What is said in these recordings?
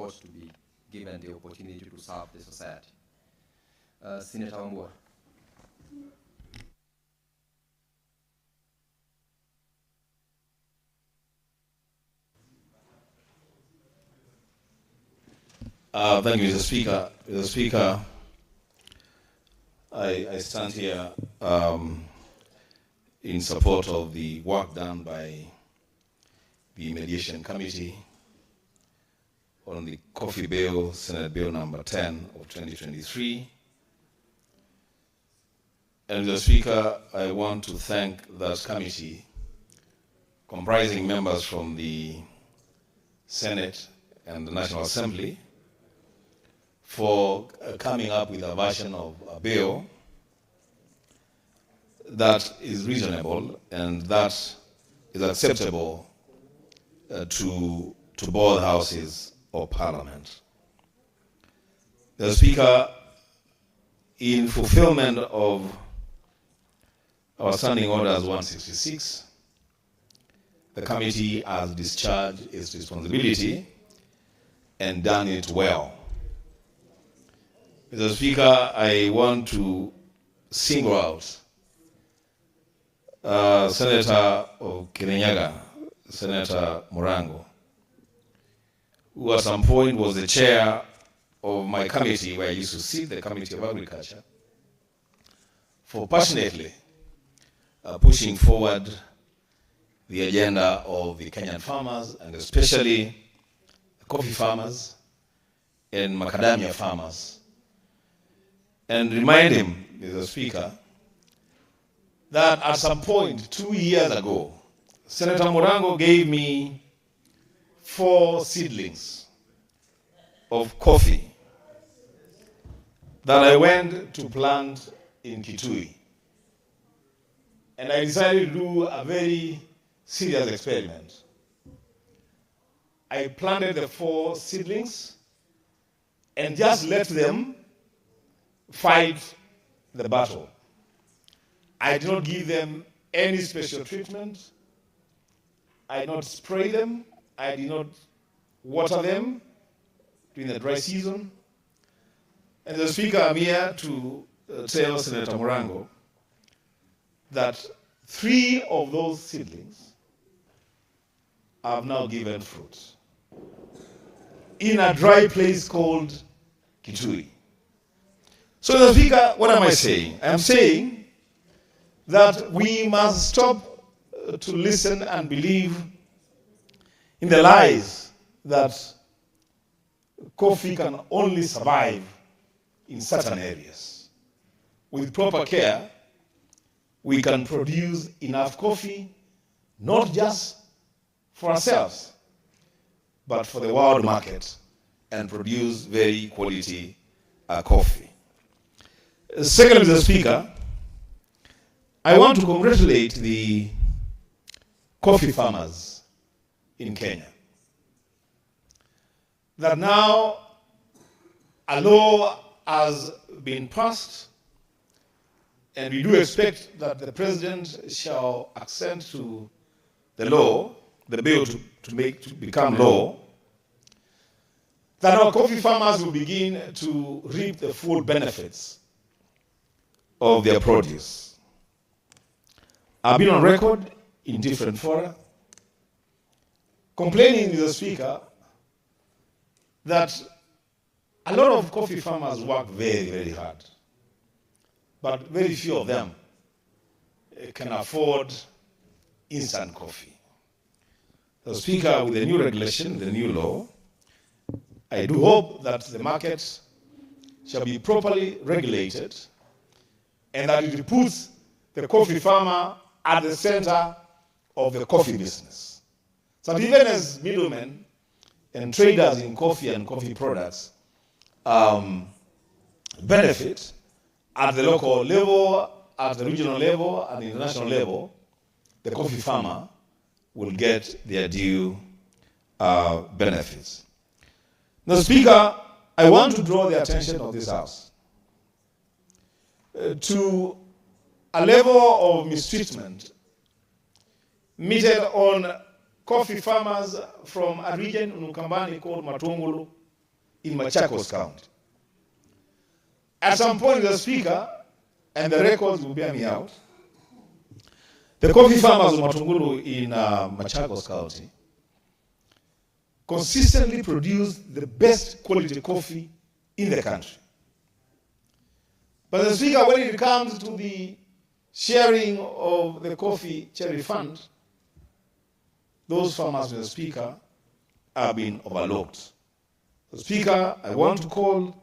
ought to be given the opportunity to serve the society. Sen.Wambua. Thank you, Mr. Speaker. Mr. Speaker, I stand here in support of the work done by the Mediation Committee on the Coffee Bill, Senate Bill number 10 of 2023. And Mr. Speaker, I want to thank that committee, comprising members from the Senate and the National Assembly, for coming up with a version of a bill that is reasonable and that is acceptable to both houses of Parliament. The Speaker, in fulfillment of our Standing Orders 166, the committee has discharged its responsibility and done it well. Mr. Speaker, I want to single out Senator of Kirinyaga, Senator Murango, who at some point was the chair of my committee where I used to sit, the Committee of Agriculture, for passionately pushing forward the agenda of the Kenyan farmers, and especially the coffee farmers and macadamia farmers. And remind him, Mr. Speaker, that at some point 2 years ago, Senator Murango gave me 4 seedlings of coffee that I went to plant in KITUI. And I decided to do a very serious experiment. I planted the 4 seedlings and just let them fight the battle. I did not give them any special treatment. I did not spray them. I did not water them during the dry season. And the Speaker, I'm here to tell Senator Murango that 3 of those seedlings have now given fruit in a dry place called KITUI. So, Mr. Speaker, what am I saying? I'm saying that we must stop to listen and believe in the lies that coffee can only survive in certain areas. With proper care, we can produce enough coffee, not just for ourselves, but for the world market, and produce very quality coffee. Secondly, Mr. Speaker, I want to congratulate the coffee farmers in Kenya. That now a law has been passed, and we do expect that the President shall assent to the law, the bill to become law, that our coffee farmers will begin to reap the full benefits of their produce. I've been on record in different fora complaining to the Speaker that a lot of coffee farmers work very, very hard, but very few of them can afford instant coffee. The Speaker, with the new regulation, the new law, I do hope that the market shall be properly regulated and that it puts the coffee farmer at the center of the coffee business. So that even as middlemen and traders in coffee and coffee products benefit at the local level, at the regional level, and the international level, the coffee farmer will get their due benefits. Now, Speaker, I want to draw the attention of this House to a level of mistreatment meted on coffee farmers from a region in Ukambani called Matungulu in Machakos County. At some point, the Speaker, and the records will bear me out, the coffee farmers of Matungulu in Machakos County consistently produce the best quality coffee in the country. But the Speaker, when it comes to the sharing of the coffee cherry fund, those farmers, Mr. Speaker, have been overlooked. The Speaker, I want to call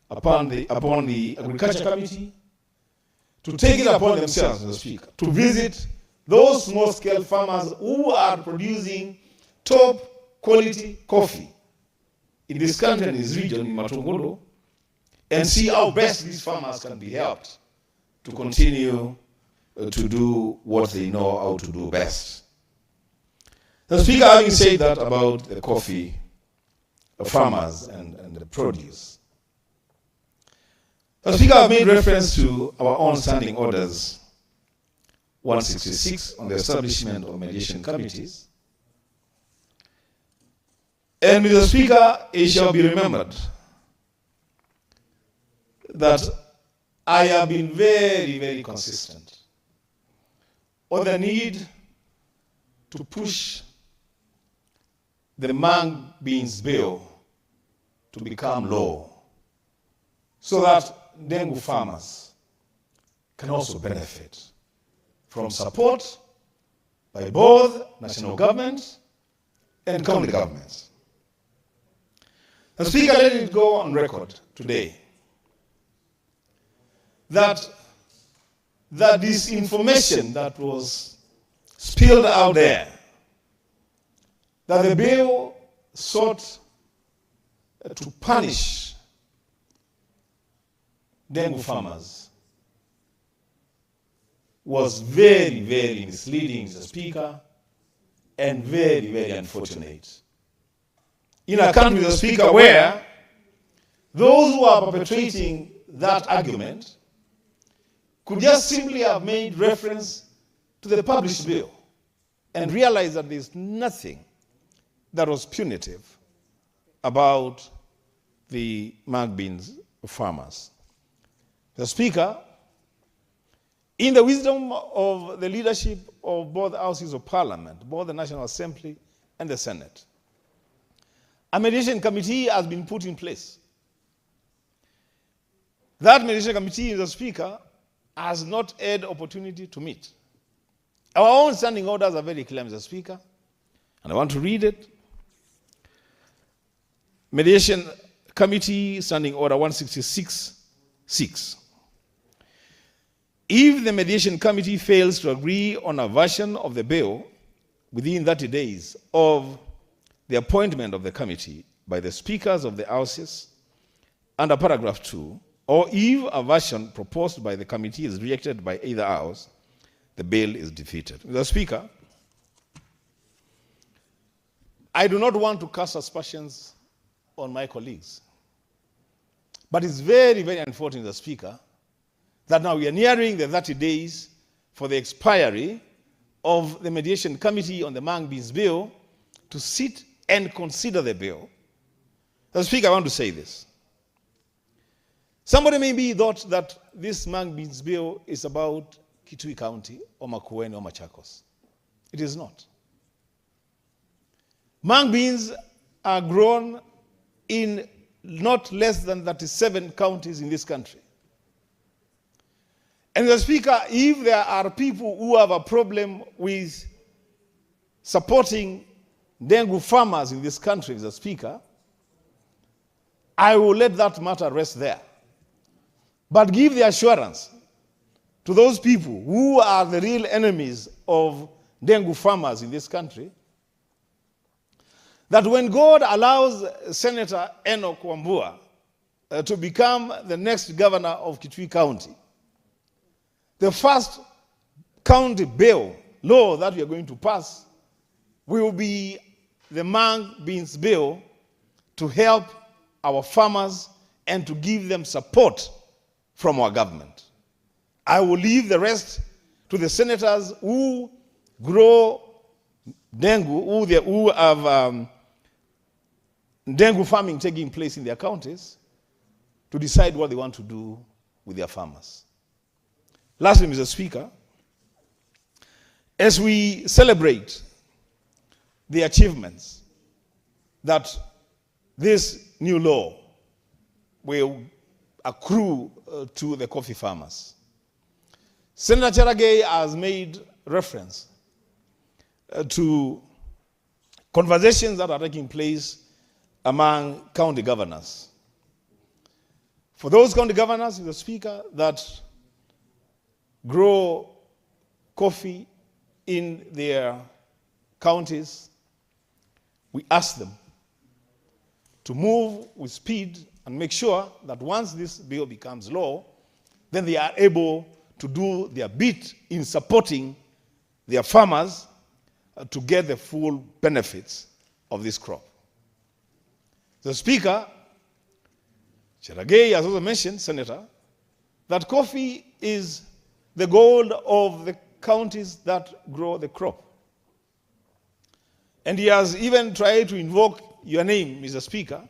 upon the Agriculture Committee to take it upon themselves, Mr. Speaker, to visit those small-scale farmers who are producing top quality coffee in this country and this region, in Matungulu, and see how best these farmers can be helped to continue to do what they know how to do best. The Speaker, having said that about the coffee farmers and the produce, the Speaker have made reference to our own standing orders 166 on the establishment of mediation committees. And Mr. Speaker, it shall be remembered that I have been very, very consistent on the need to push the Mang Beans Bill to become law so that Dengu farmers can also benefit from support by both national government and county governments. The Speaker, let it go on record today that this information that was spilled out there, that the bill sought to punish Dengu farmers, was very, very misleading, Mr. Speaker, and very, very unfortunate. In a country, Mr. Speaker, where those who are perpetrating that argument could just simply have made reference to the published bill and realize that there's nothing that was punitive about the Mang Beans farmers. The Speaker, in the wisdom of the leadership of both houses of Parliament, both the National Assembly and the Senate, a mediation committee has been put in place. That mediation committee, Mr. Speaker, has not had opportunity to meet. Our own standing orders are very clear, Mr. Speaker, and I want to read it. Mediation Committee Standing Order 166-6. If the Mediation Committee fails to agree on a version of the bill within 30 days of the appointment of the committee by the speakers of the houses under paragraph 2, or if a version proposed by the committee is rejected by either house, the bill is defeated. Mr. Speaker, I do not want to cast aspersions on my colleagues, but it's very, very unfortunate, Mr. Speaker, that now we are nearing the 30 days for the expiry of the Mediation Committee on the Mang Beans Bill to sit and consider the bill. Mr. Speaker, I want to say this. Somebody maybe thought that this Mang Beans Bill is about KITUI County or Makwiny or Machakos. It is not. Mang beans are grown in not less than 37 counties in this country. And Mr. Speaker, if there are people who have a problem with supporting Dengu farmers in this country, Mr. Speaker, I will let that matter rest there. But give the assurance to those people who are the real enemies of Dengu farmers in this country that when God allows Senator Sen.Wambua to become the next governor of KITUI County, the first county bill, law that we are going to pass will be the Mang Beans Bill to help our farmers and to give them support from our government. I will leave the rest to the senators who grow dengu, who have dengue farming taking place in their counties to decide what they want to do with their farmers. Lastly, Mr. Speaker, as we celebrate the achievements that this new law will accrue to the coffee farmers, Senator Cherargei has made reference to conversations that are taking place among county governors. For those county governors, Mr. Speaker, that grow coffee in their counties, we ask them to move with speed and make sure that once this bill becomes law, then they are able to do their bit in supporting their farmers to get the full benefits of this crop. The Speaker, Cherargei has also mentioned, Senator, that coffee is the gold of the counties that grow the crop. And he has even tried to invoke your name, Mr. Speaker,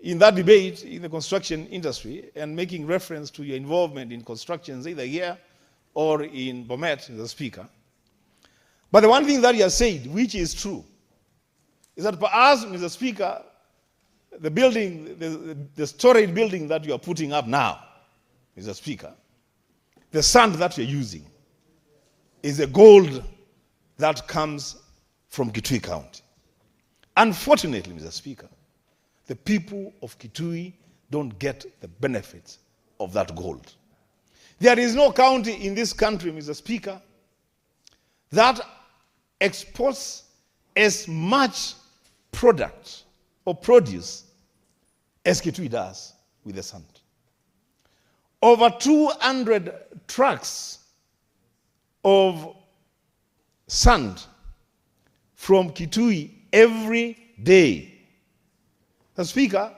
in that debate in the construction industry and making reference to your involvement in constructions either here or in Bomet, Mr. Speaker. But the one thing that he has said, which is true, is that for us, Mr. Speaker, the building, the storage building that you are putting up now, Mr. Speaker, the sand that you're using is the gold that comes from KITUI County. Unfortunately, Mr. Speaker, the people of KITUI don't get the benefits of that gold. There is no county in this country, Mr. Speaker, that exports as much product or produce as KITUI does with the sand. Over 200 trucks of sand from KITUI every day. The Speaker,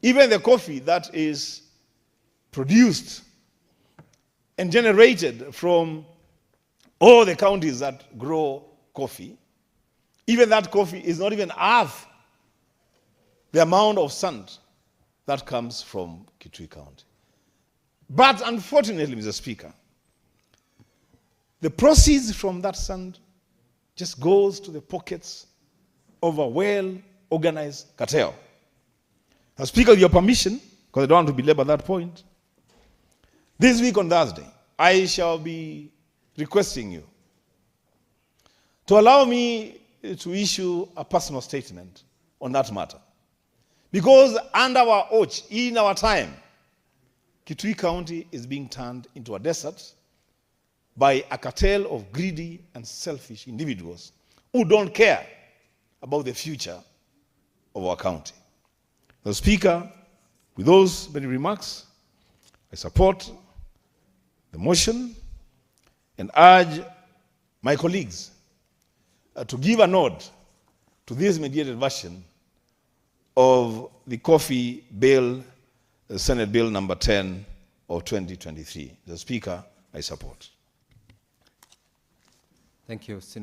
even the coffee that is produced and generated from all the counties that grow coffee, even that coffee is not even half the amount of sand that comes from KITUI County. But unfortunately, Mr. Speaker, the proceeds from that sand just goes to the pockets of a well-organized cartel. Now, Speaker, with your permission, because I don't want to belabor that point, this week on Thursday, I shall be requesting you to allow me to issue a personal statement on that matter. Because under our watch, in our time, KITUI County is being turned into a desert by a cartel of greedy and selfish individuals who don't care about the future of our county. The Speaker, with those many remarks, I support the motion and urge my colleagues to give a nod to this mediated version of the coffee bill, Senate Bill number 10 of 2023. The Speaker, I support. Thank you, Senator.